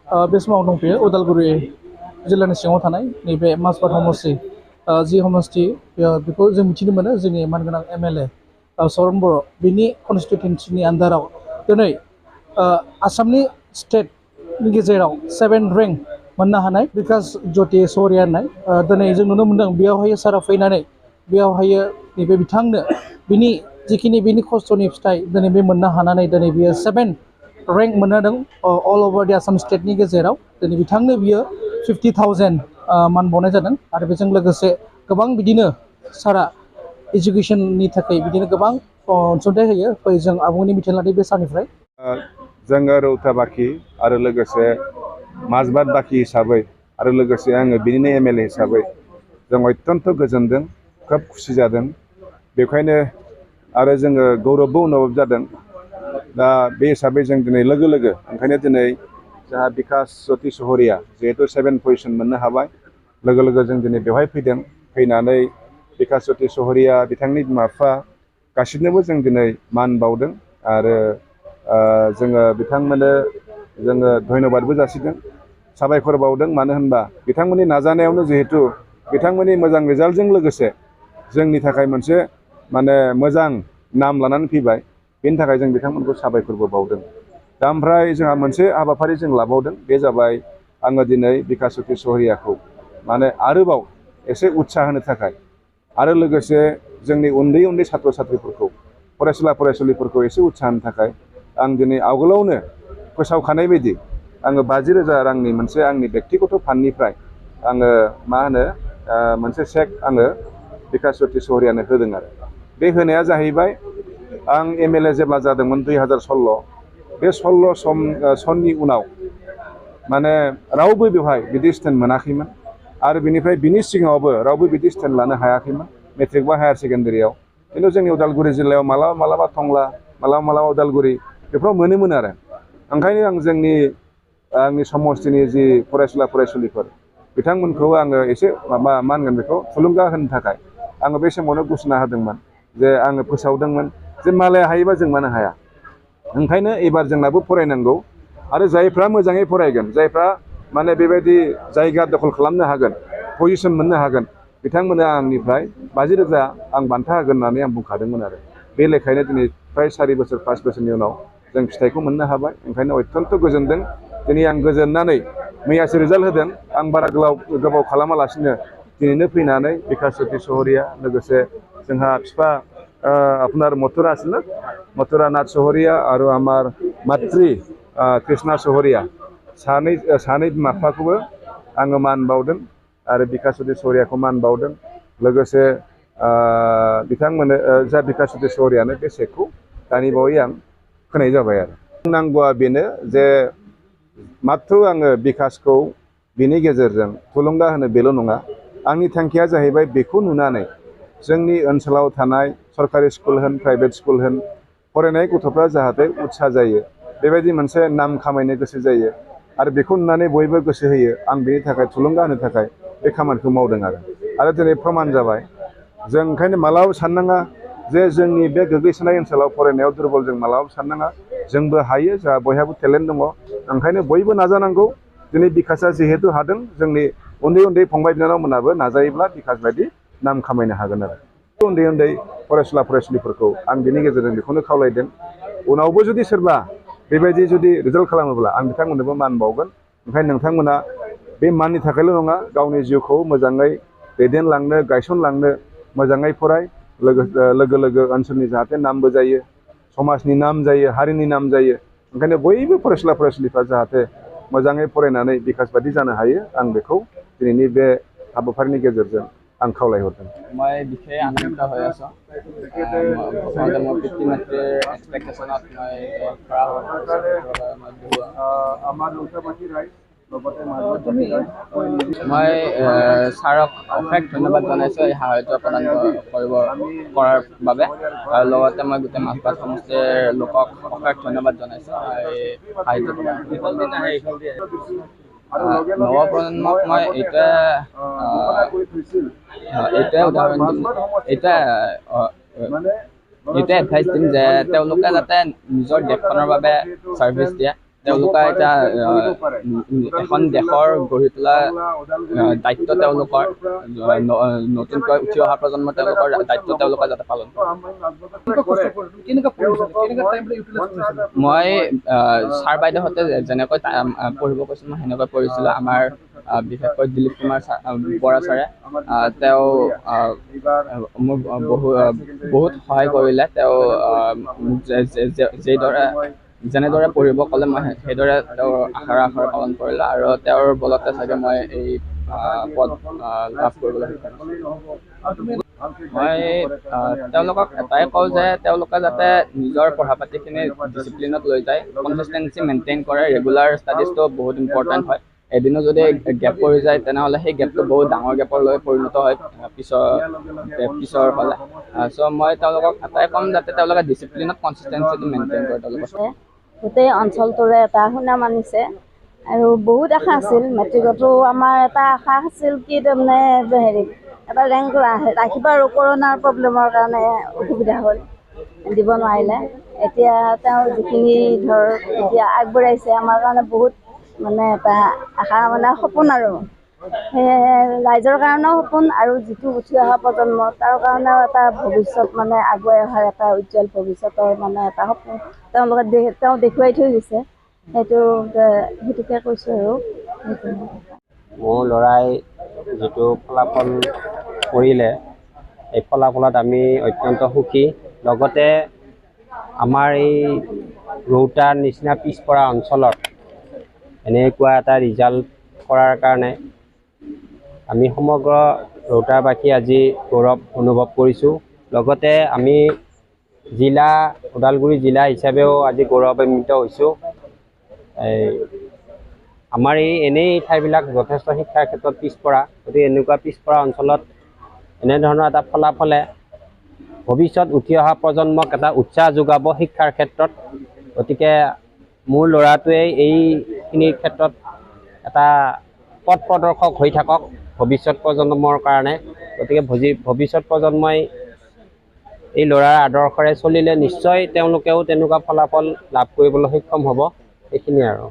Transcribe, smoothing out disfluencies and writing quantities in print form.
बे समाव दंफैयो उदालगुरि जिल्लानि सिङाव थानाय नैबे माजबाद समष्टि जि समष्टि बेखौ जों मिथिनो मोनो जोंनि मानगोनां MLA सरन बर' बिनि कनस्टिटुवेन्सिनि आन्दाराव दिनै आसामनि स्टेटनि गेजेराव 7 रेंक मोननो हानाय बिकास ज्योति सौरिया होननाय दिनै जों नुनो मोन्दों बेयावहाय सारा फैनानै बेयावहाय नैबे बिथांनो बिनि जिखिनि बिनि खस्थ'नि फिथाइ दिनै बे मोननो हानानै दिनै बियो 7 रेंक मोनदों अल अभार दि आसाम स्टेटनि गेजेराव दिनै बिथांनो बियो 50,000 मान बावनाय जादों आरो बेजों लोगोसे गोबां बिदिनो सारा एजुकेसननि थाखाय बिदिनो गोबां अनसुंथाइ होयो फै जों आबुंनि मिथिलानि बे साननिफ्राय जोङो रौता बाखि आरो लोगोसे माजबाद बाखि हिसाबै आरो लोगोसे आङो बिनिनो MLA हिसाबै जों अत्यन्त गोजोनदों खोब खुसि जादों बेखायनो आरो जोङो गौरबबो अनुभब जादों दा बे हिसाबै जों दिनै लोगो लोगो ओंखायनो दिनै जोंहा बिकास ज्योति सौरिया जिहेतु 7 पजिशन मोननो हाबाय लोगो लोगो जों दिनै बेवहाय फैदों फैनानै बिकास ज्योति सौरिया बिथांनि बिमा बिफा गासिबनोबो जों दिनै मान बावदों आरो जोङो बिथांमोननो जोङो धन्यबादबो जासिदों साबायखर बावदों मानो होनबा बिथांमोननि नाजानायावनो जिहेतु बिथांमोननि मोजां रिजाल्टजों लोगोसे जोंनि थाखाय मोनसे माने मोजां नाम लानानै फैबाय बेनि थाखाय जों बिथांमोनखौ साबायखरबो बावदों दा ओमफ्राय जोंहा मोनसे हाबाफारि जों लाबावदों बे जाबाय आङो दिनै बिकास ज्योति सौरियाखौ माने आरोबाव एसे उत्साह होनो थाखाय आरो लोगोसे जोंनि उन्दै उन्दै सात्र साथ्रिफोरखौ फरायसुला फरायसुलिफोरखौ एसे उत्साह होनो थाखाय आं दिनै आवगोलावनो फोसावखानाय बायदि आङो 50,000 रांनि मोनसे आंनि बेक्तिगत फान्डनिफ्राय आङो मा होनो मोनसे चेक आङो बिकास ज्योति सौरियानो होदों आरो बे होनाया जाहैबाय आं MLA जेब्ला जादोंमोन 2016 बे 16 सननि उनाव माने रावबो बेवहाय बिदि स्टेन्ड मोनाखैमोन आरो बिनिफ्राय बिनि सिगाङावबो रावबो बिदि स्टेन्ड लानो हायाखैमोन मेट्रिक बा हायार सेकेन्डारियाव खिन्थु जोंनि उदालगुरि जिल्लायाव मालाबा मालाबा टंला मालाबा उदालगुरि बेफोराव मोनोमोन आरो ओंखायनो आं आंनि समष्टिनि जि फरायसुला फरायसुलिफोर बिथांमोनखौ आङो एसे मा होनगोन बेखौ थुलुंगा होनो थाखाय आङो बे समावनो घोषणा होदोंमोन जे आङो फोसावदोंमोन जे मालाया हायोबा जों मानो हाया ओंखायनो एबार जोंनाबो फरायनांगौ आरो जायफ्रा मोजाङै फरायगोन जायफ्रा माने बेबायदि जायगा दखल खालामनो हागोन पजिशन मोननो हागोन बिथांमोना आंनिफ्राय 50,000 आं बान्था होगोन होननानै आं बुंखादोंमोन आरो बे लेखायनो दिनै फ्राय 4 बोसोर 5 बोसोरनि उनाव जों फिथाइखौ मोननो हाबाय ओंखायनो अत्यन्त गोजोनदों दिनै आं गोजोननानै मैयासो रिजाल्ट होदों आं बारा गोबाव खालामालासिनो दिनैनो फैनानै बिकास ज्योति सौरिया लोगोसे जोंहा बिफा আপনার मथुरा আছে ना मथुरा नाथ सौरिया और आमार मातृ कृष्णा सौरिया सानै बिमा बिफाखौबो आङो मान बावदों आरो बिकास ज्योति सौरियाखौ मान बावदों लोगोसे बिथांमोननो जा बिकास ज्योति सौरियानो बे चेकखौ दानि बावै आं होनाय जाबाय आरो नांगौआ बेनो जे माथ्र आङो बिकासखौ बिनि गेजेरजों थुलुंगा होनो बेल' नङा आंनि थांखिया जाहैबाय बेखौ नुनानै जोंनि ओनसोलाव थानाय सरकारि स्कुल होन प्राइभेट स्कुल होन फरायनाय गथ'फ्रा जाहाथे उत्साह जायो बेबायदि मोनसे नाम खामायनो गोसो जायो आरो बेखौ नुनानै बयबो गोसो होयो आं बेनि थाखाय थुलुंगा होनो थाखाय बे खामानिखौ मावदों आरो दिनै प्रमान जाबाय जों ओंखायनो मालाबाबो साननाङा जे जोंनि बे गोग्लैसोनाय ओनसोलाव फरायनायाव दुरबल जों मालाबाबो साननाङा जोंबो हायो जोंहा बयहाबो टेलेन्ट दङ ओंखायनो बयबो नाजानांगौ दिनै बिकासआ जिहेतु हादों जोंनि उन्दै उन्दै फंबाय बिनानावमोनाबो नाजायोब्ला बिकास बायदि नाम खामायनो हागोन आरो उन्दै उन्दै फरायसुला फरायसुलिफोरखौ आं बिनि गेजेरजों बेखौनो खावलायदों उनावबो जुदि सोरबा बेबायदि जुदि रिजाल्ट खालामोब्ला आं बिथांमोननोबो मान बावगोन ओंखायनो नोंथांमोना बे माननि थाखायल' नङा गावनि जिउखौ मोजाङै दैदेनलांनो गायसनलांनो मोजाङै फराय लोगो लोगो ओनसोलनि जाहाथे नामबो जायो समाजनि नाम जायो हारिनि नाम जायो ओंखायनो बयबो फरायसुला फरायसुलिफ्रा जाहाथे मोजाङै फरायनानै बिकास बादि जानो हायो आं बेखौ दिनैनि बे हाबाफारिनि गेजेरजों आं खावलायहरदों মই বিশেষ আনন্দিত হৈ আছো প্ৰথমতে মোৰ পিতৃ মাতৃৰ এক্সপেক্টেশ্যনত মই কৰা মই ছাৰক অশেষ ধন্যবাদ জনাইছোঁ এই সাহায্য প্ৰদান কৰাৰ বাবে আৰু লগতে মই গোটেই মাছবাদ সমষ্টিৰ লোকক অশেষ ধন্যবাদ জনাইছোঁ এই সাহায্য প্ৰদান নৱপ্ৰজন্মক মই এইটোৱে উদাহৰণ দিম এইটোৱে এডভাইচ দিম যে তেওঁলোকে যাতে নিজৰ দেশখনৰ বাবে ছাৰ্ভিচ দিয়ে তেওঁলোকে এতিয়া এখন দেশৰ গঢ়ি তোলা দায়িত্ব তেওঁলোকৰ, নতুনকৈ উঠি অহা প্ৰজন্ম তেওঁলোকৰ দায়িত্ব তেওঁলোকে যাতে পালন কৰে। মই ছাৰ বাইদেউহঁতে যেনেকৈ পঢ়িব কৈছিল মই সেনেকৈ পঢ়িছিলোঁ। আমাৰ বিশেষকৈ দিলীপ কুমাৰ বৰা ছাৰে তেওঁ মোক বহুত সহায় কৰিলে। তেওঁ মোক যেনেদৰে পঢ়িব ক'লে মই সেইদৰে তেওঁৰ আশাৰে পালন কৰিলোঁ, আৰু তেওঁৰ বলতে চাগে মই এই পদ লাভ কৰিবলৈ সক্ষম হৈছোঁ। মই তেওঁলোকক এটাই কওঁ যে তেওঁলোকে যাতে নিজৰ পঢ়া পাতিখিনি ডিচিপ্লিনত লৈ যায়, কনচিষ্টেঞ্চি মেইনটেইন কৰে। ৰেগুলাৰ ষ্টাডিজটো বহুত ইম্পৰ্টেণ্ট হয়। এদিনো যদি গেপ পৰি যায় তেনেহ'লে সেই গেপটো বহুত ডাঙৰ গেপলৈ পৰিণত হয় পিছৰ ফালে। চ' মই তেওঁলোকক এটাই ক'ম যাতে তেওঁলোকে ডিচিপ্লিনত কনচিষ্টেঞ্চিটো মেইনটেইন কৰে। তেওঁলোকে গোটেই অঞ্চলটোৰে এটা সুনাম আনিছে, আৰু বহুত আশা আছিল। মেট্ৰিকতো আমাৰ এটা আশা আছিল কি তাৰমানে এটা ৰেংক ৰাখিব, আৰু কৰোণাৰ প্ৰব্লেমৰ কাৰণে অসুবিধা হ'ল, দিব নোৱাৰিলে। এতিয়া তেওঁ যিখিনি এতিয়া আগবঢ়াইছে আমাৰ কাৰণে বহুত এটা আশা সপোন, আৰু সেয়ে ৰাইজৰ কাৰণেও সপোন, আৰু যিটো উঠি অহা প্ৰজন্ম তাৰ কাৰণেও এটা ভৱিষ্যত আগুৱাই অহাৰ এটা উজ্জ্বল ভৱিষ্যতৰ এটা সপোন তেওঁ দেখুৱাই থৈ গৈছে। সেইটোকে কৈছোঁ। আৰু মোৰ ল'ৰাই যিটো ফলাফল কৰিলে, এই ফলাফলত আমি অত্যন্ত সুখী। লগতে আমাৰ এই ৰৌতাৰ নিচিনা পিছপৰা অঞ্চলত এনেকুৱা এটা ৰিজাল্ট কৰাৰ কাৰণে আমি সমগ্ৰ ৰৌতাৰবাসী আজি গৌৰৱ অনুভৱ কৰিছোঁ। লগতে আমি ওদালগুৰি জিলা হিচাপেও আজি গৌৰৱান্বিত হৈছোঁ। আমাৰ এনেই ঠাইবিলাক যথেষ্ট শিক্ষাৰ ক্ষেত্ৰত পিছপৰা, গতিকে এনেকুৱা পিছপৰা অঞ্চলত এনেধৰণৰ এটা ফলাফলে ভৱিষ্যত উঠি অহা প্ৰজন্মক এটা উৎসাহ যোগাব শিক্ষাৰ ক্ষেত্ৰত। গতিকে মোৰ ল'ৰাটোৱে এইখিনিৰ ক্ষেত্ৰত এটা পথ প্ৰদৰ্শক হৈ থাকক ভৱিষ্যত প্ৰজন্মৰ কাৰণে। গতিকে ভৱিষ্যত প্ৰজন্মই এই ল'ৰাৰ আদৰ্শৰে চলিলে নিশ্চয় তেওঁলোকেও তেনেকুৱা ফলাফল লাভ কৰিবলৈ সক্ষম হ'ব। এইখিনিয়ে আৰু।